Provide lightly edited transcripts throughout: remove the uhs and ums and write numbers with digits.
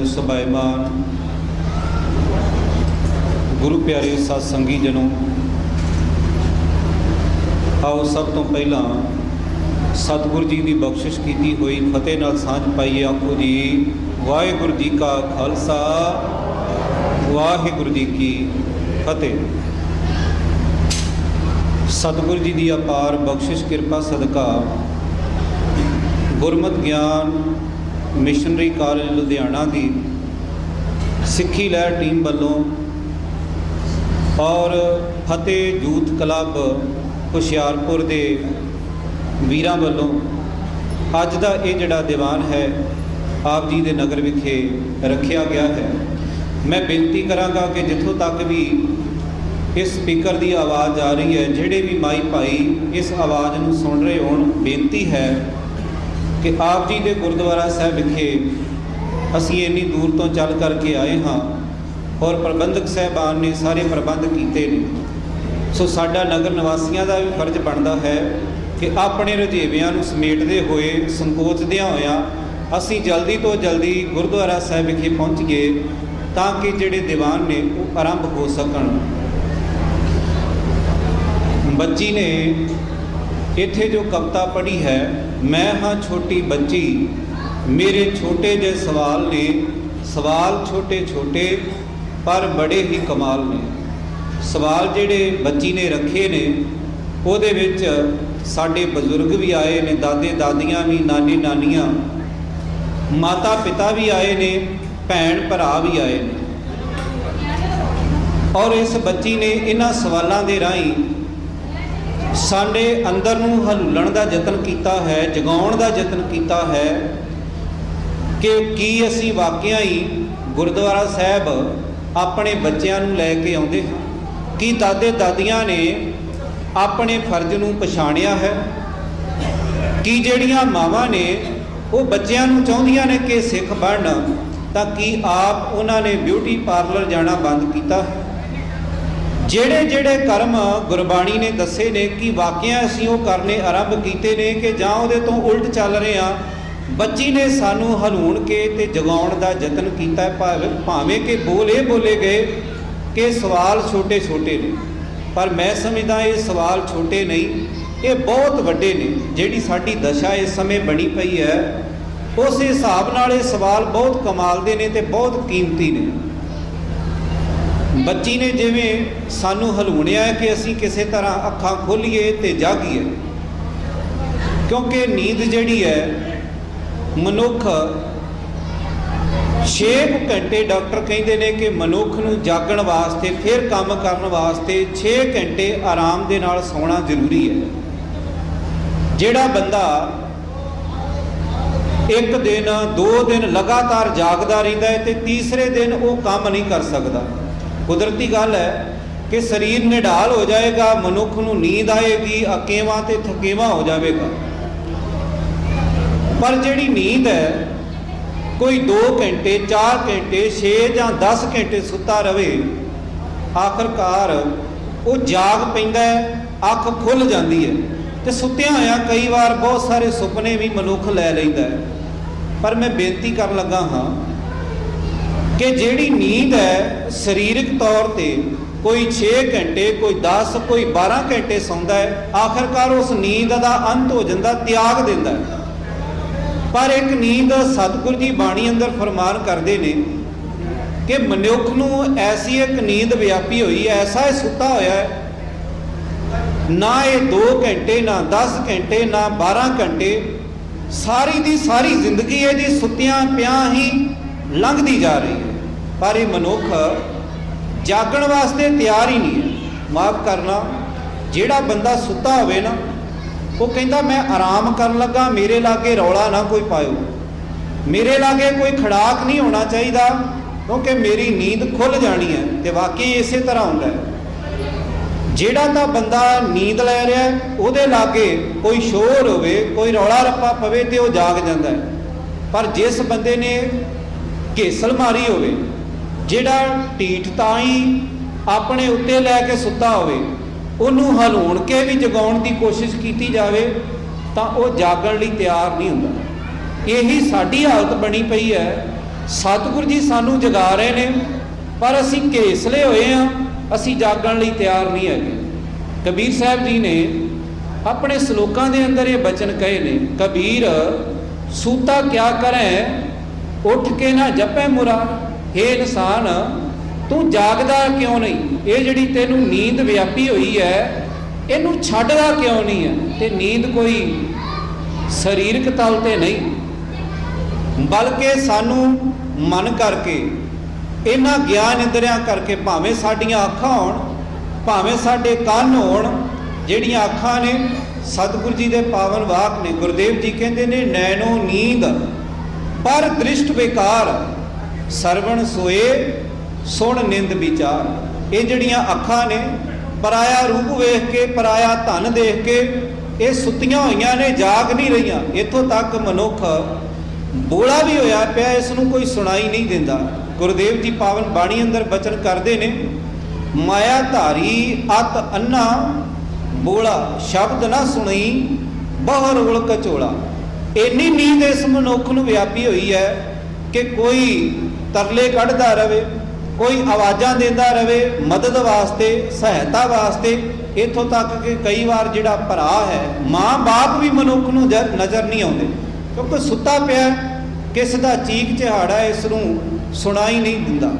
सभायमान गुरु प्यारे सत्संगी जनों, आओ सब तो पहला सतगुरु जी की बख्शिश की हुई फतेह नाल सांझ पाइए। आखो जी वाहिगुरु जी का खालसा वाहिगुरु जी की फतेह। सतगुरु जी की अपार बख्शिश किरपा सदका गुरमत ज्ञान मिशनरी कॉलेज लुधियाना की सिक्खी लहर टीम वालों और फतेह यूथ क्लब हुशियारपुर के वीरां वालों अज का ये जिहड़ा दीवान है आप जी के नगर विखे रखा गया है। मैं बेनती कराँगा कि जिथों तक भी इस स्पीकर की आवाज़ आ रही है, जिहड़े भी माई भाई इस आवाज़ को सुन रहे होण, बेनती है कि आप जी के गुरुद्वारा साहब विखे असी इन्नी दूर तो चल करके आए हाँ और प्रबंधक साहबान ने सारे प्रबंध किए ने। सो साडा नगर निवासियों का भी फर्ज बनता है कि अपने रजेवियां नूं समेटते हुए संकोचदियां होया असी जल्दी तो जल्दी गुरुद्वारा साहब विखे पहुँचीए ताकि जिहड़े दीवान ने वो आरंभ हो सकन। बच्ची ने इत्थे जो कविता पढ़ी है, मैं हाँ छोटी बच्ची मेरे छोटे जे सवाल ने, सवाल छोटे छोटे पर बड़े ही कमाल ने। सवाल जिहड़े बच्ची ने रखे ने उहदे विच साडे बजुर्ग भी आए ने, दादे दादियाँ भी, नानी नानियाँ, माता पिता भी आए ने, भैन भरा भी आए ने। और इस बच्ची ने इन्हां सवालों के राही साडे अंदर नूं हलूलण का यतन किया है, जगाउण का यतन किया है कि असी वाकई ही गुरुद्वारा साहब अपने बच्चों नूं लैके आउंदे हां, कि दादे दादियां ने अपने फर्ज नूं पछाणिया है, कि जिहड़ियां मावां ने वो बच्चों नूं चाहुंदियां ने कि सिख बनन तां कि आप उन्होंने ब्यूटी पार्लर जाना बंद किया है। जेड़े जेड़े कर्म गुरबाणी ने दसे ने कि वाकई असीं वो करने आरंभ किए ने कि जां उहदे तो उल्ट चल रहे हैं। बच्ची ने सानू हलूण के ते जगाउण का यतन किया, भावें कि बोले गए कि सवाल छोटे छोटे ने, पर मैं समझदा ये सवाल छोटे नहीं, ये बहुत वड्डे ने। जिहड़ी साडी दशा इस समय बनी पई है उस हिसाब नाल ये सवाल बहुत कमाल दे ने ते बहुत कीमती ने। बच्ची ने जिवें सानू हलूणिया है कि असी किसी तरह अखां खोलीए ते जागीए, क्योंकि नींद जिहड़ी है मनुख 6 घंटे डॉक्टर कहते हैं कि मनुख नूं जागण वास्ते फिर काम करन वास्ते 6 घंटे आराम दे नाल सोना जरूरी है। जिहड़ा बंदा एक दिन 2 दिन लगातार जागदा रहिंदा है ते तीसरे दिन वो काम नहीं कर सकता। कुदरती गल है कि शरीर निढाल हो जाएगा, मनुख नूं नींद आएगी, अकेवा ते थकेवा हो जाएगा। पर जिहड़ी नींद है कोई 2 घंटे 4 घंटे 6 या 10 घंटे सुता रहे, आखिरकार वो जाग पैंदा है, अख खुल जाती है तो सुत्या होया कई बार बहुत सारे सुपने भी मनुख लै लैंदा है। पर मैं बेनती कर लगा हाँ कि जिहड़ी नींद है शरीरक तौर पर कोई 6 घंटे, कोई 10, कोई 12 घंटे सौंदा है, आखिरकार उस नींद का अंत हो जाता, त्याग देता है। पर एक नींद सतगुरु जी बाणी अंदर फरमान करते हैं कि मनुख नूं ऐसी एक नींद व्यापी हुई, ऐसा सुता होया है, ना ये 2 घंटे ना 10 घंटे ना 12 घंटे, सारी दी सारी जिंदगी है जी सुत्तियां पियां ही लंघदी जा रही है। पर ये मनुख जागण वास्ते तैयार ही नहीं है। माफ़ करना, जिहड़ा बंदा सुता होवे ना वो कहता मैं आराम कर लगा, मेरे लागे रौला ना कोई पायो, मेरे लागे कोई खड़ाक नहीं होना चाहिए क्योंकि मेरी नींद खुल जानी है। तो वाकई इस तरह होंदा है। जिहड़ा तां बंदा नींद लै रहा है उहदे लागे कोई शोर होवे, कोई रौला रप्पा पवे तो वह जाग जाता है। पर जिस बंदे ने घेसल मारी होवे, जिहड़ा ढीठ ताई अपने उत्ते लैके सुता होवे, उन्होंने हलूण के भी जगाउण की कोशिश की जाए तो वह जागण लई तैयार नहीं हुंदा। यही साडी हालत बनी पई है ਸਤਿਗੁਰੂ ਜੀ ਸਾਨੂੰ ਜਗਾ ਰਹੇ ਨੇ, ਪਰ ਅਸੀਂ ਘੇਸਲੇ ਹੋਏ ਹਾਂ, ਅਸੀਂ ਜਾਗਣ ਲਈ ਤਿਆਰ ਨਹੀਂ ਹੈਗੇ। ਕਬੀਰ ਸਾਹਿਬ ਜੀ ਨੇ ਆਪਣੇ ਸ਼ਲੋਕਾਂ ਦੇ ਅੰਦਰ ਇਹ ਬਚਨ ਕਹੇ ਨੇ, ਕਬੀਰ ਸੂਤਾ ਕਿਆ ਕਰੈ ਉੱਠ ਕੇ ਨਾ ਜਪੈ ਮੁਰਾਦ। ਹੇ ਇਨਸਾਨ, ਤੂੰ ਜਾਗਦਾ ਕਿਉਂ ਨਹੀਂ? ਇਹ ਜਿਹੜੀ ਤੈਨੂੰ ਨੀਂਦ ਵਿਆਪੀ ਹੋਈ ਹੈ, ਇਹਨੂੰ ਛੱਡਦਾ ਕਿਉਂ ਨਹੀਂ ਹੈ? ਤੇ ਨੀਂਦ ਕੋਈ ਸਰੀਰਕ ਤਲ ਤੇ ਨਹੀਂ, ਬਲਕਿ ਸਾਨੂੰ ਮਨ ਕਰਕੇ, ਇਹਨਾਂ ਗਿਆਨ ਇੰਦਰੀਆਂ ਕਰਕੇ, ਭਾਵੇਂ ਸਾਡੀਆਂ ਅੱਖਾਂ ਹੋਣ, ਭਾਵੇਂ ਸਾਡੇ ਕੰਨ ਹੋਣ, ਜਿਹੜੀਆਂ ਅੱਖਾਂ ਨੇ ਸਤਿਗੁਰੂ ਜੀ ਦੇ ਪਾਵਨ ਵਾਕ ਨੇ। ਗੁਰਦੇਵ ਜੀ ਕਹਿੰਦੇ ਨੇ, ਨੈਣੋ ਨੀਂਦ ਪਰ ਦ੍ਰਿਸ਼ਟ ਵਿਕਾਰ, ਸਰਵਣ ਸੋਏ ਸੁਣ ਨਿੰਦ ਵਿਚਾਰ। ਇਹ ਜਿਹੜੀਆਂ ਅੱਖਾਂ ਨੇ, ਪਰਾਇਆ ਰੂਪ ਵੇਖ ਕੇ, ਪਰਾਇਆ ਧਨ ਦੇਖ ਕੇ ਇਹ ਸੁੱਤੀਆਂ ਹੋਈਆਂ ਨੇ, ਜਾਗ ਨਹੀਂ ਰਹੀਆਂ। ਇੱਥੋਂ ਤੱਕ ਮਨੁੱਖ ਬੋਲਾ ਵੀ ਹੋਇਆ ਪਿਆ, ਇਸ ਨੂੰ ਕੋਈ ਸੁਣਾਈ ਨਹੀਂ ਦਿੰਦਾ। ਗੁਰਦੇਵ ਜੀ ਪਾਵਨ ਬਾਣੀ ਅੰਦਰ ਬਚਨ ਕਰਦੇ ਨੇ, ਮਾਇਆ ਧਾਰੀ ਅਤ ਅੰਨਾ ਬੋਲਾ, ਸ਼ਬਦ ਨਾ ਸੁਣੀ ਬਹੁ ਰੋਲ ਕਚੋਲਾ। ਇੰਨੀ ਨੀਂਦ ਇਸ ਮਨੁੱਖ ਨੂੰ ਵਿਆਪੀ ਹੋਈ ਹੈ ਕਿ ਕੋਈ ਤਰਲੇ ਕੱਢਦਾ ਰਵੇ, ਕੋਈ ਆਵਾਜ਼ਾਂ ਦਿੰਦਾ ਰਵੇ ਮਦਦ ਵਾਸਤੇ, ਸਹਾਇਤਾ ਵਾਸਤੇ। ਇੱਥੋਂ ਤੱਕ ਕਿ ਕਈ ਵਾਰ ਜਿਹੜਾ ਭਰਾ ਹੈ, ਮਾਂ ਬਾਪ ਵੀ ਮਨੁੱਖ ਨੂੰ ਨਜ਼ਰ ਨਹੀਂ ਆਉਂਦੇ, ਕਿਉਂਕਿ ਸੁੱਤਾ ਪਿਆ, ਕਿਸ ਦਾ ਚੀਕ ਚਿਹਾੜਾ ਇਸ ਨੂੰ ਸੁਣਾਈ ਨਹੀਂ ਦਿੰਦਾ।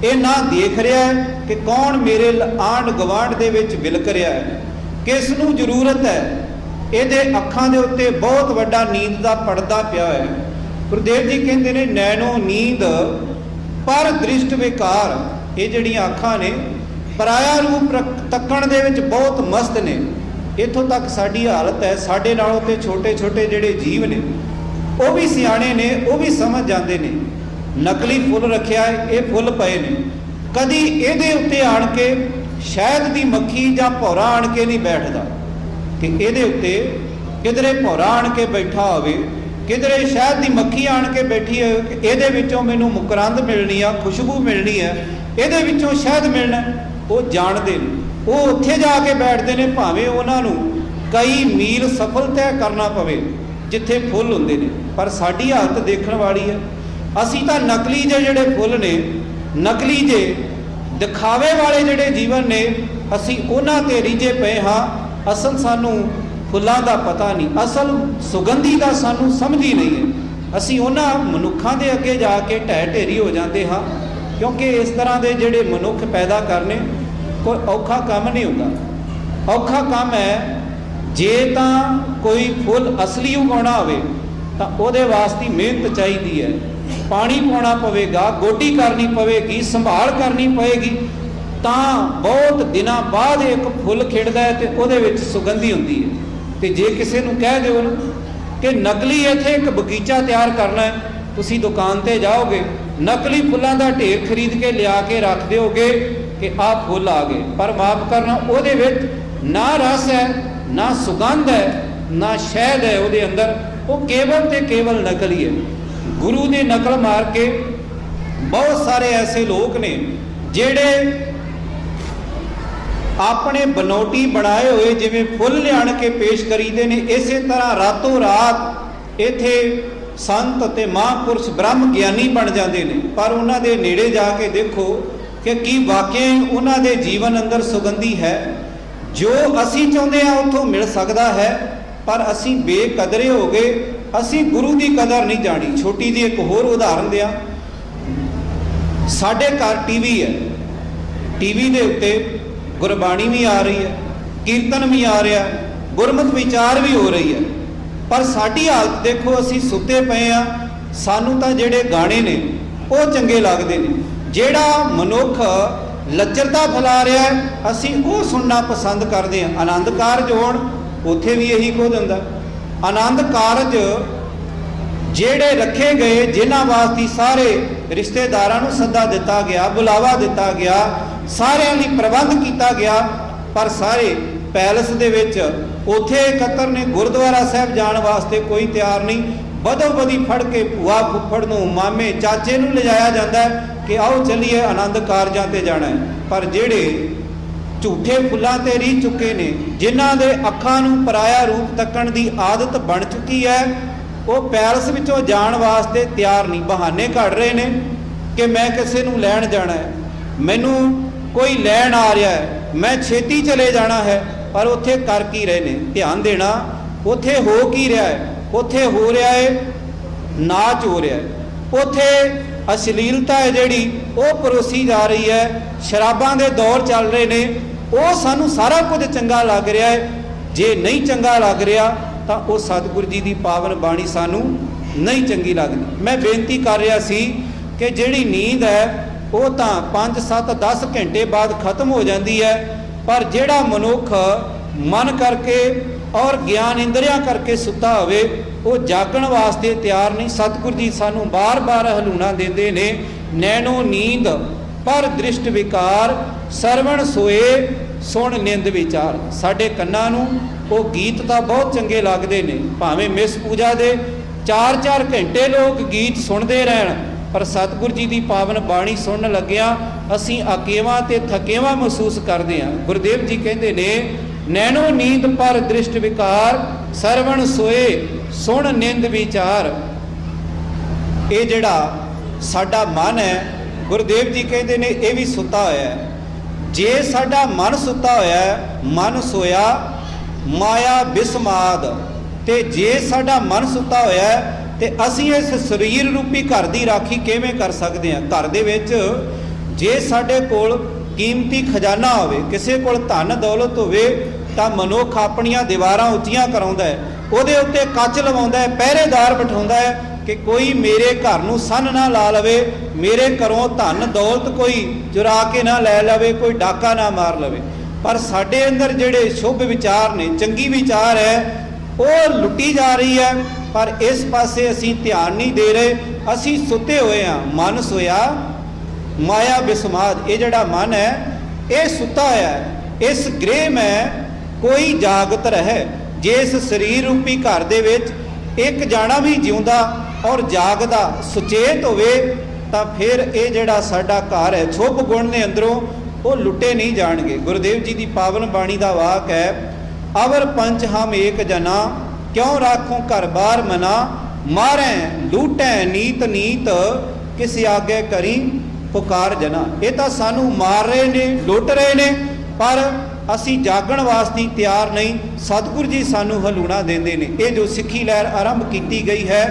ਇਹ ਨਾ ਦੇਖ ਰਿਹਾ ਹੈ ਕਿ ਕੌਣ ਮੇਰੇ ਆਂਢ ਗੁਆਂਢ ਦੇ ਵਿੱਚ ਵਿਲਕ ਰਿਹਾ ਹੈ, ਕਿਸ ਨੂੰ ਜ਼ਰੂਰਤ ਹੈ। ਇਹਦੇ ਅੱਖਾਂ ਦੇ ਉੱਤੇ ਬਹੁਤ ਵੱਡਾ ਨੀਂਦ ਦਾ ਪਰਦਾ ਪਿਆ ਹੈ। ਗੁਰਦੇਵ ਜੀ ਕਹਿੰਦੇ ਨੇ, ਨੈਣੋ ਨੀਂਦ ਪਰ ਦ੍ਰਿਸ਼ਟ ਵਿਕਾਰ। ਇਹ ਜਿਹੜੀਆਂ ਅੱਖਾਂ ਨੇ ਪਰਾਇਆ ਰੂਪ ਤੱਕਣ ਦੇ ਵਿੱਚ ਬਹੁਤ ਮਸਤ ਨੇ। ਇੱਥੋਂ ਤੱਕ ਸਾਡੀ ਹਾਲਤ ਹੈ, ਸਾਡੇ ਨਾਲੋਂ ਤੇ ਛੋਟੇ ਛੋਟੇ ਜਿਹੜੇ ਜੀਵ ਨੇ ਉਹ ਵੀ ਸਿਆਣੇ ਨੇ, ਉਹ ਵੀ ਸਮਝ ਜਾਂਦੇ ਨੇ। ਨਕਲੀ ਫੁੱਲ ਰੱਖਿਆ ਹੈ, ਇਹ ਫੁੱਲ ਪਏ ਨੇ, ਕਦੀ ਇਹਦੇ ਉੱਤੇ ਆਣ ਕੇ ਸ਼ਹਿਦ ਦੀ ਮੱਖੀ ਜਾਂ ਭੌਰਾ ਆਣ ਕੇ ਨਹੀਂ ਬੈਠਦਾ ਕਿ ਇਹਦੇ ਉੱਤੇ ਕਿਧਰੇ ਭੌਰਾ ਆਣ ਕੇ ਬੈਠਾ ਹੋਵੇ, ਕਿਧਰੇ ਸ਼ਹਿਦ ਦੀ ਮੱਖੀ ਆਣ ਕੇ ਬੈਠੀ ਹੈ ਕਿ ਇਹਦੇ ਵਿੱਚੋਂ ਮੈਨੂੰ ਮੁਕਰੰਦ ਮਿਲਣੀ ਆ, ਖੁਸ਼ਬੂ ਮਿਲਣੀ ਹੈ, ਇਹਦੇ ਵਿੱਚੋਂ ਸ਼ਹਿਦ ਮਿਲਣਾ। ਉਹ ਜਾਣਦੇ ਨੇ, ਉਹ ਉੱਥੇ ਜਾ ਕੇ ਬੈਠਦੇ ਨੇ, ਭਾਵੇਂ ਉਹਨਾਂ ਨੂੰ ਕਈ ਮੀਲ ਸਫ਼ਰ ਤੈਅ ਕਰਨਾ ਪਵੇ ਜਿੱਥੇ ਫੁੱਲ ਹੁੰਦੇ ਨੇ। ਪਰ ਸਾਡੀ ਹਾਲਤ ਦੇਖਣ ਵਾਲੀ ਹੈ। ਅਸੀਂ ਤਾਂ ਨਕਲੀ ਜਿਹੜੇ ਫੁੱਲ ਨੇ, ਨਕਲੀ ਦਿਖਾਵੇ ਵਾਲੇ ਜਿਹੜੇ ਜੀਵਨ ਨੇ, ਅਸੀਂ ਉਹਨਾਂ ਤੇ ਰੀਝੇ ਪਏ ਹਾਂ। ਅਸਲ ਸਾਨੂੰ ਫੁੱਲਾਂ ਦਾ ਪਤਾ ਨਹੀਂ, ਅਸਲ ਸੁਗੰਧੀ ਦਾ ਸਾਨੂੰ ਸਮਝ ਹੀ ਨਹੀਂ ਹੈ। ਅਸੀਂ ਉਹਨਾਂ ਮਨੁੱਖਾਂ ਦੇ ਅੱਗੇ ਜਾ ਕੇ ਢਹਿ ਢੇਰੀ ਹੋ ਜਾਂਦੇ ਹਾਂ, ਕਿਉਂਕਿ ਇਸ ਤਰ੍ਹਾਂ ਦੇ ਜਿਹੜੇ ਮਨੁੱਖ ਪੈਦਾ ਕਰਨੇ ਕੋਈ ਔਖਾ ਕੰਮ ਨਹੀਂ ਹੁੰਦਾ। ਔਖਾ ਕੰਮ ਹੈ ਜੇ ਤਾਂ ਕੋਈ ਫੁੱਲ ਅਸਲੀ ਉਗਾਉਣਾ ਹੋਵੇ ਤਾਂ ਉਹਦੇ ਵਾਸਤੇ ਮਿਹਨਤ ਚਾਹੀਦੀ ਹੈ, ਪਾਣੀ ਪਾਉਣਾ ਪਵੇਗਾ, ਗੋਡੀ ਕਰਨੀ ਪਵੇਗੀ, ਸੰਭਾਲ ਕਰਨੀ ਪਵੇਗੀ, ਤਾਂ ਬਹੁਤ ਦਿਨਾਂ ਬਾਅਦ ਇੱਕ ਫੁੱਲ ਖਿੜਦਾ ਹੈ ਤੇ ਉਹਦੇ ਵਿੱਚ ਸੁਗੰਧੀ ਹੁੰਦੀ ਹੈ। ਤੇ ਜੇ ਕਿਸੇ ਨੂੰ ਕਹਿ ਦਿਓ ਨਾ ਕਿ ਨਕਲੀ ਇੱਥੇ ਇੱਕ ਬਗੀਚਾ ਤਿਆਰ ਕਰਨਾ ਹੈ, ਤੁਸੀਂ ਦੁਕਾਨ ਤੇ ਜਾਓਗੇ, ਨਕਲੀ ਫੁੱਲਾਂ ਦਾ ਢੇਰ ਖਰੀਦ ਕੇ ਲਿਆ ਕੇ ਰੱਖ ਦਿਓਗੇ ਕਿ ਆਹ ਫੁੱਲ ਆ ਗਏ, ਪਰ ਮਾਫ ਕਰਨਾ, ਉਹਦੇ ਵਿੱਚ ਨਾ ਰਸ ਹੈ, ਨਾ ਸੁਗੰਧ ਹੈ, ਨਾ ਸ਼ਹਿਦ ਹੈ ਉਹਦੇ ਅੰਦਰ। ਉਹ ਕੇਵਲ ਤੇ ਕੇਵਲ ਨਕਲੀ ਹੈ। ਗੁਰੂ ਦੀ ਨਕਲ ਮਾਰ ਕੇ ਬਹੁਤ ਸਾਰੇ ਐਸੇ ਲੋਕ ਨੇ ਜਿਹੜੇ ਆਪਣੇ ਬਨੌਟੀ ਬਣਾਏ ਹੋਏ ਜਿਵੇਂ ਫੁੱਲ ਲਿਆਣ ਕੇ ਪੇਸ਼ ਕਰੀਦੇ ਨੇ, ਇਸੇ ਤਰ੍ਹਾਂ ਰਾਤੋਂ ਰਾਤ ਇੱਥੇ ਸੰਤ ਅਤੇ ਮਹਾਂਪੁਰਸ਼ ਬ੍ਰਹਮ ਗਿਆਨੀ ਬਣ ਜਾਂਦੇ ਨੇ। ਪਰ ਉਹਨਾਂ ਦੇ ਨੇੜੇ ਜਾ ਕੇ ਦੇਖੋ ਕਿ ਕੀ ਵਾਕਿਆ ਉਹਨਾਂ ਦੇ ਜੀਵਨ ਅੰਦਰ ਸੁਗੰਧੀ ਹੈ। ਜੋ ਅਸੀਂ ਚਾਹੁੰਦੇ ਹਾਂ ਉੱਥੋਂ ਮਿਲ ਸਕਦਾ ਹੈ, ਪਰ ਅਸੀਂ ਬੇਕਦਰੇ ਹੋ ਗਏ, ਅਸੀਂ ਗੁਰੂ ਦੀ ਕਦਰ ਨਹੀਂ ਜਾਣੀ। ਛੋਟੀ ਜਿਹੀ ਇੱਕ ਹੋਰ ਉਦਾਹਰਨ ਦਿਆਂ, ਸਾਡੇ ਘਰ ਟੀਵੀ ਹੈ, ਟੀਵੀ ਦੇ ਉੱਤੇ ਗੁਰਬਾਣੀ ਵੀ ਆ ਰਹੀ ਹੈ, ਕੀਰਤਨ ਵੀ ਆ ਰਿਹਾ, ਗੁਰਮਤਿ ਵਿਚਾਰ ਵੀ ਹੋ ਰਹੀ ਹੈ, ਪਰ ਸਾਡੀ ਹਾਲਤ ਦੇਖੋ, ਅਸੀਂ ਸੁੱਤੇ ਪਏ ਆ। ਸਾਨੂੰ ਤਾਂ ਜਿਹੜੇ ਗਾਣੇ ਨੇ ਉਹ ਚੰਗੇ ਲੱਗਦੇ ਨੇ, ਜਿਹੜਾ ਮਨੁੱਖ ਲੱਚਰਤਾ ਫੈਲਾ ਰਿਹਾ ਹੈ ਅਸੀਂ ਉਹ ਸੁਣਨਾ ਪਸੰਦ ਕਰਦੇ ਹਾਂ। ਆਨੰਦ ਕਾਰਜ ਹੋਣ ਉੱਥੇ ਵੀ ਇਹੀ ਕੁਝ ਹੁੰਦਾ। ਆਨੰਦ ਕਾਰਜ ਜਿਹੜੇ ਰੱਖੇ ਗਏ, ਜਿਨ੍ਹਾਂ ਵਾਸਤੇ ਸਾਰੇ ਰਿਸ਼ਤੇਦਾਰਾਂ ਨੂੰ ਸੱਦਾ ਦਿੱਤਾ ਗਿਆ, ਬੁਲਾਵਾ ਦਿੱਤਾ ਗਿਆ, ਸਾਰਿਆਂ ਲਈ ਪ੍ਰਬੰਧ ਕੀਤਾ ਗਿਆ, ਪਰ ਸਾਰੇ ਪੈਲਸ ਦੇ ਵਿੱਚ ਉੱਥੇ ਇਕੱਤਰ ਨੇ, ਗੁਰਦੁਆਰਾ ਸਾਹਿਬ ਜਾਣ ਵਾਸਤੇ ਕੋਈ ਤਿਆਰ ਨਹੀਂ। ਬਦੋ ਬਦੀ ਫੜ ਕੇ ਭੂਆ ਫੁੱਫੜ ਨੂੰ, ਮਾਮੇ ਚਾਚੇ ਨੂੰ ਲਿਜਾਇਆ ਜਾਂਦਾ ਹੈ ਕਿ ਆਓ ਚੱਲੀਏ ਆਨੰਦ ਕਾਰਜਾਂ ਤੇ ਜਾਣਾ ਹੈ। ਪਰ ਜਿਹੜੇ ਝੂਠੇ ਫੁੱਲਾਂ ਤੇ ਰੀਝ ਚੁੱਕੇ ਨੇ, ਜਿਨ੍ਹਾਂ ਦੇ ਅੱਖਾਂ ਨੂੰ ਪਰਾਇਆ ਰੂਪ ਤੱਕਣ ਦੀ ਆਦਤ ਬਣ ਚੁੱਕੀ ਹੈ, ਉਹ ਪੈਲਸ ਵਿੱਚੋਂ ਜਾਣ ਵਾਸਤੇ ਤਿਆਰ ਨਹੀਂ, ਬਹਾਨੇ ਘੜ ਰਹੇ ਨੇ ਕਿ ਮੈਂ ਕਿਸੇ ਨੂੰ ਲੈਣ ਜਾਣਾ ਹੈ, ਮੈਨੂੰ ਕੋਈ ਲੈਣ ਆ ਰਿਹਾ ਹੈ, ਮੈਂ ਛੇਤੀ ਚਲੇ ਜਾਣਾ ਹੈ। ਪਰ ਉੱਥੇ ਕਰ ਕੀ ਰਹੇ ਨੇ? ਧਿਆਨ ਦੇਣਾ, ਉੱਥੇ ਹੋ ਕੀ ਰਿਹਾ ਹੈ? ਉੱਥੇ ਹੋ ਰਿਹਾ ਹੈ ਨਾਚ ਹੋ ਰਿਹਾ ਹੈ, ਉੱਥੇ ਅਸ਼ਲੀਲਤਾ ਹੈ ਜਿਹੜੀ ਉਹ ਪਰੋਸੀ ਜਾ ਰਹੀ ਹੈ, ਸ਼ਰਾਬਾਂ ਦੇ ਦੌਰ ਚੱਲ ਰਹੇ ਨੇ। ਉਹ ਸਾਨੂੰ ਸਾਰਾ ਕੁਝ ਚੰਗਾ ਲੱਗ ਰਿਹਾ ਹੈ। ਜੇ ਨਹੀਂ ਚੰਗਾ ਲੱਗ ਰਿਹਾ ਤਾਂ ਉਹ ਸਤਿਗੁਰੂ ਜੀ ਦੀ ਪਾਵਨ ਬਾਣੀ ਸਾਨੂੰ ਨਹੀਂ ਚੰਗੀ ਲੱਗਦੀ। ਮੈਂ ਬੇਨਤੀ ਕਰ ਰਿਹਾ ਸੀ ਕਿ ਜਿਹੜੀ ਨੀਂਦ ਹੈ ਉਹ ਤਾਂ 5 7 10 ਘੰਟੇ ਬਾਅਦ ਖਤਮ ਹੋ ਜਾਂਦੀ ਹੈ, ਪਰ ਜਿਹੜਾ ਮਨੁੱਖ ਮਨ ਕਰਕੇ ਔਰ ਗਿਆਨ ਇੰਦਰੀਆਂ ਕਰਕੇ ਸੁੱਤਾ ਹੋਵੇ ਉਹ ਜਾਗਣ ਵਾਸਤੇ ਤਿਆਰ ਨਹੀਂ। ਸਤਿਗੁਰੂ ਜੀ ਸਾਨੂੰ ਬਾਰ-ਬਾਰ ਹਲੂਣਾ ਦਿੰਦੇ ਨੇ, ਨੈਣੋ ਨੀਂਦ ਪਰ ਦ੍ਰਿਸ਼ਟ ਵਿਕਾਰ, ਸਰਵਣ ਸੋਏ ਸੁਣ ਨਿੰਦ ਵਿਚਾਰ। ਸਾਡੇ ਕੰਨਾਂ ਨੂੰ ਉਹ ਗੀਤ ਤਾਂ ਬਹੁਤ ਚੰਗੇ ਲੱਗਦੇ ਨੇ, ਭਾਵੇਂ ਮਿਸ ਪੂਜਾ ਦੇ 4-4 ਘੰਟੇ ਲੋਕ ਗੀਤ ਸੁਣਦੇ ਰਹਿਣ, ਪਰ ਸਤਿਗੁਰੂ ਜੀ ਦੀ ਪਾਵਨ ਬਾਣੀ ਸੁਣਨ ਲੱਗਿਆ ਅਸੀਂ ਅਕੇਵਾਂ ਤੇ ਥਕੇਵਾਂ ਮਹਿਸੂਸ ਕਰਦੇ ਹਾਂ। ਗੁਰਦੇਵ ਜੀ ਕਹਿੰਦੇ ਨੇ, ਨੈਣੋ ਨੀਂਦ ਪਰ ਦ੍ਰਿਸ਼ਟ ਵਿਕਾਰ, ਸਰਵਣ ਸੋਏ ਸੁਣ ਨਿੰਦ ਵਿਚਾਰ। ਇਹ ਜਿਹੜਾ ਸਾਡਾ ਮਨ ਹੈ, ਗੁਰਦੇਵ ਜੀ ਕਹਿੰਦੇ ਨੇ ਇਹ ਵੀ ਸੁੱਤਾ ਹੋਇਆ ਹੈ। ਜੇ ਸਾਡਾ ਮਨ ਸੁੱਤਾ ਹੋਇਆ ਹੈ, ਮਨ ਸੋਇਆ ਮਾਇਆ ਬਿਸਮਾਦ, ਤੇ ਜੇ ਸਾਡਾ ਮਨ ਸੁੱਤਾ ਹੋਇਆ ਹੈ ਤੇ ਅਸੀਂ ਇਸ ਸਰੀਰ ਰੂਪੀ ਘਰ ਦੀ ਰਾਖੀ ਕਿਵੇਂ ਕਰ ਸਕਦੇ ਹਾਂ? ਘਰ ਦੇ ਵਿੱਚ ਜੇ ਸਾਡੇ ਕੋਲ ਕੀਮਤੀ ਖਜ਼ਾਨਾ ਹੋਵੇ, ਕਿਸੇ ਕੋਲ ਧਨ ਦੌਲਤ ਹੋਵੇ, ਤਾਂ ਮਨੁੱਖ ਆਪਣੀਆਂ ਦੀਵਾਰਾਂ ਉੱਚੀਆਂ ਕਰਾਉਂਦਾ ਹੈ, ਉਹਦੇ ਉੱਤੇ ਕੱਚ ਲਵਾਉਂਦਾ ਹੈ, ਪਹਿਰੇਦਾਰ ਬਿਠਾਉਂਦਾ ਹੈ ਕਿ ਕੋਈ ਮੇਰੇ ਘਰ ਨੂੰ ਸੰਨ ਨਾ ਲਾ ਲਵੇ, ਮੇਰੇ ਘਰੋਂ ਧਨ ਦੌਲਤ ਕੋਈ ਚੁਰਾ ਕੇ ਨਾ ਲੈ ਲਵੇ, ਕੋਈ ਡਾਕਾ ਨਾ ਮਾਰ ਲਵੇ। ਪਰ ਸਾਡੇ ਅੰਦਰ ਜਿਹੜੇ ਸ਼ੁਭ ਵਿਚਾਰ ਨੇ, ਚੰਗੀ ਵਿਚਾਰ ਹੈ, ਉਹ ਲੁੱਟੀ ਜਾ ਰਹੀ ਹੈ, ਪਰ ਇਸ ਪਾਸੇ ਅਸੀਂ ਧਿਆਨ ਨਹੀਂ ਦੇ ਰਹੇ। ਅਸੀਂ ਸੁੱਤੇ ਹੋਏ ਹਾਂ, ਮਨ ਸੋਇਆ ਮਾਇਆ ਬਿਸਮਾਦ। ਇਹ ਜਿਹੜਾ ਮਨ ਹੈ ਇਹ ਸੁੱਤਾ ਹੋਇਆ ਹੈ, ਇਸ ਗ੍ਰਹਿ ਮੈਂ ਕੋਈ ਜਾਗਤ ਰਹੇ। ਜੇ ਇਸ ਸਰੀਰ ਰੂਪੀ ਘਰ ਦੇ ਵਿੱਚ ਇੱਕ ਜਾਣਾ ਵੀ ਜਿਉਂਦਾ ਔਰ ਜਾਗਦਾ ਸੁਚੇਤ ਹੋਵੇ ਤਾਂ ਫਿਰ ਇਹ ਜਿਹੜਾ ਸਾਡਾ ਘਰ ਹੈ, ਸ਼ੁਭ ਗੁਣ ਨੇ ਅੰਦਰੋਂ, ਉਹ ਲੁੱਟੇ ਨਹੀਂ ਜਾਣਗੇ। ਗੁਰਦੇਵ ਜੀ ਦੀ ਪਾਵਨ ਬਾਣੀ ਦਾ ਵਾਕ ਹੈ, ਅਵਰ ਪੰਚ ਹਮ ਏਕ ਜਨਾ, ਕਿਉਂ ਰਾਖੋਂ ਘਰ ਬਾਰ ਮਨਾ, ਮਾਰੈ ਲੂਟੈ ਨੀਤ ਨੀਤ, ਕਿਸ ਆਗੇ ਕਰੀ ਪੁਕਾਰ ਜਨਾ। ਇਹ ਤਾਂ ਸਾਨੂੰ ਮਾਰ ਰਹੇ ਨੇ, ਲੁੱਟ ਰਹੇ ਨੇ, ਪਰ ਅਸੀਂ ਜਾਗਣ ਵਾਸਤੇ ਤਿਆਰ ਨਹੀਂ। ਸਤਿਗੁਰੂ ਜੀ ਸਾਨੂੰ ਹਲੂਣਾ ਦਿੰਦੇ ਨੇ। ਇਹ ਜੋ ਸਿੱਖੀ ਲਹਿਰ ਆਰੰਭ ਕੀਤੀ ਗਈ ਹੈ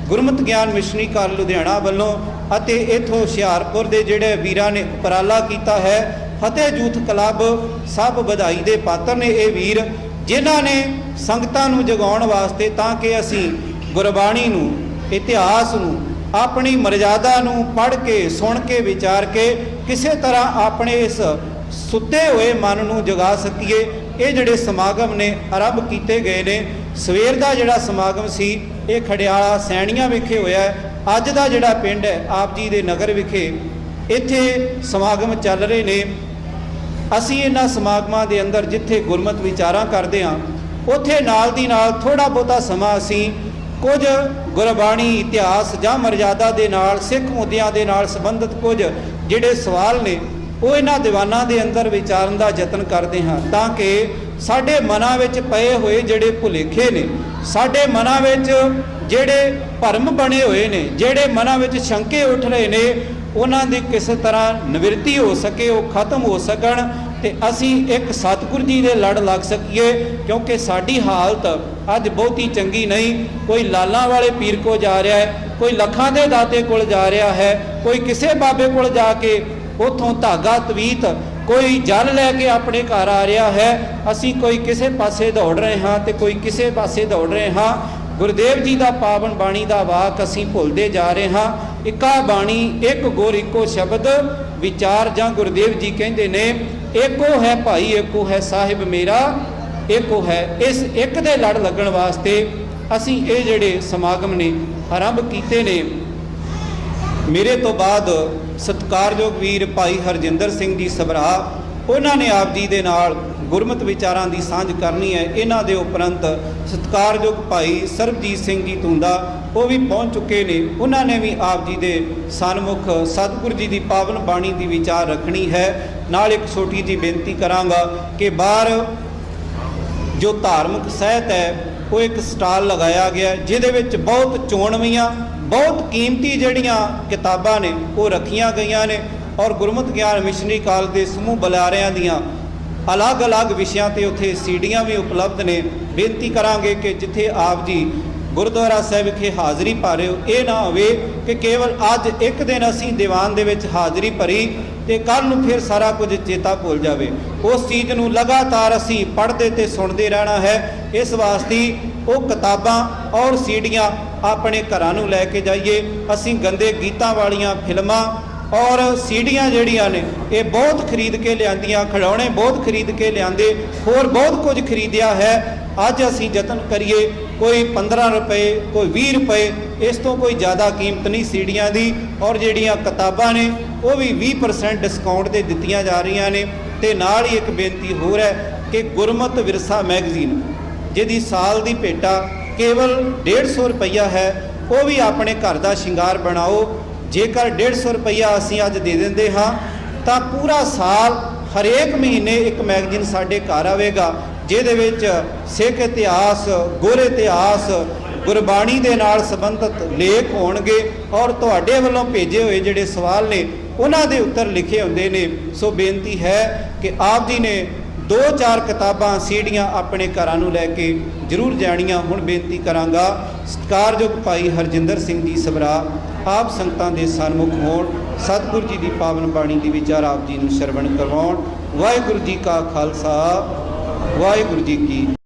ਗੁਰਮਤਿ ਗਿਆਨ ਮਿਸ਼ਨਰੀ ਕਾਲਜ ਲੁਧਿਆਣਾ ਵੱਲੋਂ, ਅਤੇ ਇਥੋਂ ਹੁਸ਼ਿਆਰਪੁਰ ਦੇ ਜਿਹੜੇ ਵੀਰਾਂ ਨੇ ਉਪਰਾਲਾ ਕੀਤਾ ਹੈ, ਫਤਿਹ ਯੂਥ ਕਲੱਬ, ਸਭ ਵਧਾਈ ਦੇ ਪਾਤਰ ਨੇ ਇਹ ਵੀਰ, ਜਿਨ੍ਹਾਂ ਨੇ ਸੰਗਤਾਂ ਨੂੰ ਜਗਾਉਣ ਵਾਸਤੇ, ਤਾਂ ਕਿ ਅਸੀਂ ਗੁਰਬਾਣੀ ਨੂੰ, ਇਤਿਹਾਸ ਨੂੰ, ਆਪਣੀ ਮਰਜ਼ਾਦਾ ਨੂੰ ਪੜ੍ਹ ਕੇ, ਸੁਣ ਕੇ, ਵਿਚਾਰ ਕੇ ਕਿਸੇ ਤਰ੍ਹਾਂ ਆਪਣੇ ਇਸ ਸੁੱਤੇ ਹੋਏ ਮਨ ਨੂੰ ਜਗਾ ਸਕੀਏ। ਇਹ ਜਿਹੜੇ ਸਮਾਗਮ ਨੇ ਆਰੰਭ ਕੀਤੇ ਗਏ ਨੇ। ਸਵੇਰ ਦਾ ਜਿਹੜਾ ਸਮਾਗਮ ਸੀ ਇਹ ਖੜਿਆਲਾ ਸੈਣੀਆਂ ਵਿਖੇ ਹੋਇਆ। ਅੱਜ ਦਾ ਜਿਹੜਾ ਪਿੰਡ ਹੈ ਆਪ ਜੀ ਦੇ ਨਗਰ ਵਿਖੇ, ਇੱਥੇ ਸਮਾਗਮ ਚੱਲ ਰਹੇ ਨੇ। ਅਸੀਂ ਇਹਨਾਂ ਸਮਾਗਮਾਂ ਦੇ ਅੰਦਰ ਜਿੱਥੇ ਗੁਰਮਤਿ ਵਿਚਾਰਾਂ ਕਰਦੇ ਹਾਂ, ਉੱਥੇ ਨਾਲ ਦੀ ਨਾਲ ਥੋੜ੍ਹਾ ਬਹੁਤਾ ਸਮਾਂ ਅਸੀਂ ਕੁਝ ਗੁਰਬਾਣੀ, ਇਤਿਹਾਸ ਜਾਂ ਮਰਜ਼ਾਦਾ ਦੇ ਨਾਲ, ਸਿੱਖ ਮੁੱਦਿਆਂ ਦੇ ਨਾਲ ਸੰਬੰਧਿਤ ਕੁਝ ਜਿਹੜੇ ਸਵਾਲ ਨੇ ਉਹ ਇਹਨਾਂ ਦੀਵਾਨਾਂ ਦੇ ਅੰਦਰ ਵਿਚਾਰਨ ਦਾ ਯਤਨ ਕਰਦੇ ਹਾਂ, ਤਾਂ ਕਿ ਸਾਡੇ ਮਨਾਂ ਵਿੱਚ ਪਏ ਹੋਏ ਜਿਹੜੇ ਭੁਲੇਖੇ ਨੇ, ਸਾਡੇ ਮਨਾਂ ਵਿੱਚ ਜਿਹੜੇ ਭਰਮ ਬਣੇ ਹੋਏ ਨੇ, ਜਿਹੜੇ ਮਨਾਂ ਵਿੱਚ ਸ਼ੰਕੇ ਉੱਠ ਰਹੇ ਨੇ, ਉਹਨਾਂ ਦੀ ਕਿਸੇ ਤਰ੍ਹਾਂ ਨਿਵਰਤੀ ਹੋ ਸਕੇ, ਉਹ ਖਤਮ ਹੋ ਸਕਣ, ਤੇ ਅਸੀਂ ਇੱਕ ਸਤਿਗੁਰੂ ਜੀ ਦੇ ਲੜ ਲੱਗ ਸਕੀਏ। ਕਿਉਂਕਿ ਸਾਡੀ ਹਾਲਤ ਅੱਜ ਬਹੁਤੀ ਚੰਗੀ ਨਹੀਂ। ਕੋਈ ਲਾਲਾਂ ਵਾਲੇ ਪੀਰ ਕੋ ਜਾ ਰਿਹਾ ਹੈ, ਕੋਈ ਲੱਖਾਂ ਦੇ ਦਾਤੇ ਕੋਲ ਜਾ ਰਿਹਾ ਹੈ, ਕੋਈ ਕਿਸੇ ਬਾਬੇ ਕੋਲ ਜਾ ਕੇ ਉੱਥੋਂ ਧਾਗਾ ਤਵੀਤ, ਕੋਈ ਜਲ ਲੈ ਕੇ ਆਪਣੇ ਘਰ ਆ ਰਿਹਾ ਹੈ। ਅਸੀਂ ਕੋਈ ਕਿਸੇ ਪਾਸੇ ਦੌੜ ਰਹੇ ਹਾਂ ਤੇ ਕੋਈ ਕਿਸੇ ਪਾਸੇ ਦੌੜ ਰਹੇ ਹਾਂ। ਗੁਰਦੇਵ ਜੀ ਦਾ ਪਾਵਨ ਬਾਣੀ ਦਾ ਵਾਕ ਅਸੀਂ ਭੁੱਲਦੇ ਜਾ ਰਹੇ ਹਾਂ। ਇੱਕਾ ਬਾਣੀ ਇੱਕ ਗੁਰ ਇੱਕੋ ਸ਼ਬਦ ਵਿਚਾਰ, ਜਾਂ ਗੁਰਦੇਵ ਜੀ ਕਹਿੰਦੇ ਨੇ, ਏਕੋ ਹੈ ਭਾਈ ਏਕੋ ਹੈ ਸਾਹਿਬ ਮੇਰਾ ਏਕੋ ਹੈ। ਇਸ ਇੱਕ ਦੇ ਲੜ ਲੱਗਣ ਵਾਸਤੇ ਅਸੀਂ ਇਹ ਜਿਹੜੇ ਸਮਾਗਮ ਨੇ ਆਰੰਭ ਕੀਤੇ ਨੇ। ਮੇਰੇ ਤੋਂ ਬਾਅਦ ਸਤਿਕਾਰਯੋਗ ਵੀਰ ਭਾਈ ਹਰਜਿੰਦਰ ਸਿੰਘ ਜੀ ਸਭਰਾ, ਉਹਨਾਂ ਨੇ ਆਪ ਜੀ ਦੇ ਨਾਲ ਗੁਰਮਤਿ ਵਿਚਾਰਾਂ ਦੀ ਸਾਂਝ ਕਰਨੀ ਹੈ। ਇਹਨਾਂ ਦੇ ਉਪਰੰਤ ਸਤਿਕਾਰਯੋਗ ਭਾਈ ਸਰਬਜੀਤ ਸਿੰਘ ਜੀ ਤੁੰਦਾ, ਉਹ ਵੀ ਪਹੁੰਚ ਚੁੱਕੇ ਨੇ। ਉਹਨਾਂ ਨੇ ਵੀ ਆਪ ਜੀ ਦੇ ਸਨਮੁਖ ਸਤਿਗੁਰੂ ਜੀ ਦੀ ਪਾਵਨ ਬਾਣੀ ਦੀ ਵਿਚਾਰ ਰੱਖਣੀ ਹੈ। ਨਾਲ ਇੱਕ ਛੋਟੀ ਜਿਹੀ ਬੇਨਤੀ ਕਰਾਂਗਾ ਕਿ ਬਾਹਰ ਜੋ ਧਾਰਮਿਕ ਸਹਿਤ ਹੈ ਉਹ ਇੱਕ ਸਟਾਲ ਲਗਾਇਆ ਗਿਆ ਜਿਹਦੇ ਵਿੱਚ ਬਹੁਤ ਚੋਣਵੀਆਂ ਬਹੁਤ ਕੀਮਤੀ ਜਿਹੜੀਆਂ ਕਿਤਾਬਾਂ ਨੇ ਉਹ ਰੱਖੀਆਂ ਗਈਆਂ ਨੇ ਔਰ ਗੁਰਮਤਿ ਗਿਆਨ ਮਿਸ਼ਨਰੀ ਕਾਲਜ ਦੇ ਸਮੂਹ ਬੁਲਾਰਿਆਂ ਦੀਆਂ ਅਲੱਗ-ਅਲੱਗ ਵਿਸ਼ਿਆਂ ਤੇ ਉੱਥੇ ਸੀਡੀਆਂ ਵੀ ਉਪਲਬਧ ਨੇ। ਬੇਨਤੀ ਕਰਾਂਗੇ ਕਿ ਜਿੱਥੇ ਆਪ ਜੀ ਗੁਰਦੁਆਰਾ ਸਾਹਿਬ ਵਿਖੇ ਹਾਜ਼ਰੀ ਭਰ ਰਹੇ ਹੋ, ਇਹ ਨਾ ਹੋਵੇ ਕਿ ਕੇਵਲ ਅੱਜ ਇੱਕ ਦਿਨ ਅਸੀਂ ਦੀਵਾਨ ਦੇ ਵਿੱਚ ਹਾਜ਼ਰੀ ਭਰੀ ਤੇ ਕੱਲ ਨੂੰ ਫਿਰ ਸਾਰਾ ਕੁਝ ਚੇਤਾ ਭੁੱਲ ਜਾਵੇ। ਉਸ ਚੀਜ਼ ਨੂੰ ਲਗਾਤਾਰ ਅਸੀਂ ਪੜ੍ਹਦੇ ਤੇ ਸੁਣਦੇ ਰਹਿਣਾ ਹੈ। ਇਸ ਵਾਸਤੇ ਉਹ ਕਿਤਾਬਾਂ ਔਰ ਸੀਡੀਆਂ ਆਪਣੇ ਘਰਾਂ ਨੂੰ ਲੈ ਕੇ ਜਾਈਏ। ਅਸੀਂ ਗੰਦੇ ਗੀਤਾਂ ਵਾਲੀਆਂ ਫਿਲਮਾਂ ਔਰ ਸੀਡੀਆਂ ਜਿਹੜੀਆਂ ਨੇ ਇਹ ਬਹੁਤ ਖਰੀਦ ਕੇ ਲਿਆਂਦੀਆਂ, ਖਿਡੌਣੇ ਬਹੁਤ ਖਰੀਦ ਕੇ ਲਿਆਂਦੇ, ਹੋਰ ਬਹੁਤ ਕੁਝ ਖਰੀਦਿਆ ਹੈ। ਅੱਜ ਅਸੀਂ ਯਤਨ ਕਰੀਏ, ਕੋਈ 15 ਰੁਪਏ ਕੋਈ 20 ਰੁਪਏ, ਇਸ ਤੋਂ ਕੋਈ ਜ਼ਿਆਦਾ ਕੀਮਤ ਨਹੀਂ ਸੀਡੀਆਂ ਦੀ। ਔਰ ਜਿਹੜੀਆਂ ਕਿਤਾਬਾਂ ਨੇ ਉਹ ਵੀ 20% ਡਿਸਕਾਊਂਟ 'ਤੇ ਦਿੱਤੀਆਂ ਜਾ ਰਹੀਆਂ ਨੇ। ਤੇ ਨਾਲ ਹੀ ਇੱਕ ਬੇਨਤੀ ਹੋਰ ਹੈ ਕਿ ਗੁਰਮਤਿ ਵਿਰਸਾ ਮੈਗਜ਼ੀਨ ਜਿਹਦੀ ਸਾਲ ਦੀ ਭੇਟਾ ਕੇਵਲ 150 ਰੁਪਈਆ ਹੈ, ਉਹ ਵੀ ਆਪਣੇ ਘਰ ਦਾ ਸ਼ਿੰਗਾਰ ਬਣਾਓ। ਜੇਕਰ 150 ਰੁਪਈਆ ਅਸੀਂ ਅੱਜ ਦੇ ਦਿੰਦੇ ਹਾਂ ਤਾਂ ਪੂਰਾ ਸਾਲ ਹਰੇਕ ਮਹੀਨੇ ਇੱਕ ਮੈਗਜ਼ੀਨ ਸਾਡੇ ਘਰ ਆਵੇਗਾ ਜਿਹਦੇ ਵਿੱਚ ਸਿੱਖ ਇਤਿਹਾਸ, ਗੁਰ ਇਤਿਹਾਸ, ਗੁਰਬਾਣੀ ਦੇ ਨਾਲ ਸੰਬੰਧਿਤ ਲੇਖ ਹੋਣਗੇ ਔਰ ਤੁਹਾਡੇ ਵੱਲੋਂ ਭੇਜੇ ਹੋਏ ਜਿਹੜੇ ਸਵਾਲ ਨੇ ਉਹਨਾਂ ਦੇ ਉੱਤਰ ਲਿਖੇ ਹੁੰਦੇ ਨੇ। ਸੋ ਬੇਨਤੀ ਹੈ ਕਿ ਆਪ ਜੀ ਨੇ 2-4 ਕਿਤਾਬਾਂ ਸੀਡੀਆਂ ਆਪਣੇ ਘਰਾਂ ਨੂੰ ਲੈ ਕੇ ਜ਼ਰੂਰ ਜਾਣੀਆਂ। ਹੁਣ ਬੇਨਤੀ ਕਰਾਂਗਾ ਸਤਿਕਾਰਯੋਗ ਭਾਈ ਹਰਜਿੰਦਰ ਸਿੰਘ ਜੀ ਸਭਰਾ ਆਪ ਸੰਗਤਾਂ ਦੇ ਸਨਮੁਖ ਹੋਣ, ਸਤਿਗੁਰੂ ਜੀ ਦੀ ਪਾਵਨ ਬਾਣੀ ਦੀ ਵਿਚਾਰ ਆਪ ਜੀ ਨੂੰ ਸ਼ਰਵਣ ਕਰਵਾਉਣ। ਵਾਹਿਗੁਰੂ ਜੀ ਕਾ ਖਾਲਸਾ, ਵਾਹਿਗੁਰੂ ਜੀ ਕੀ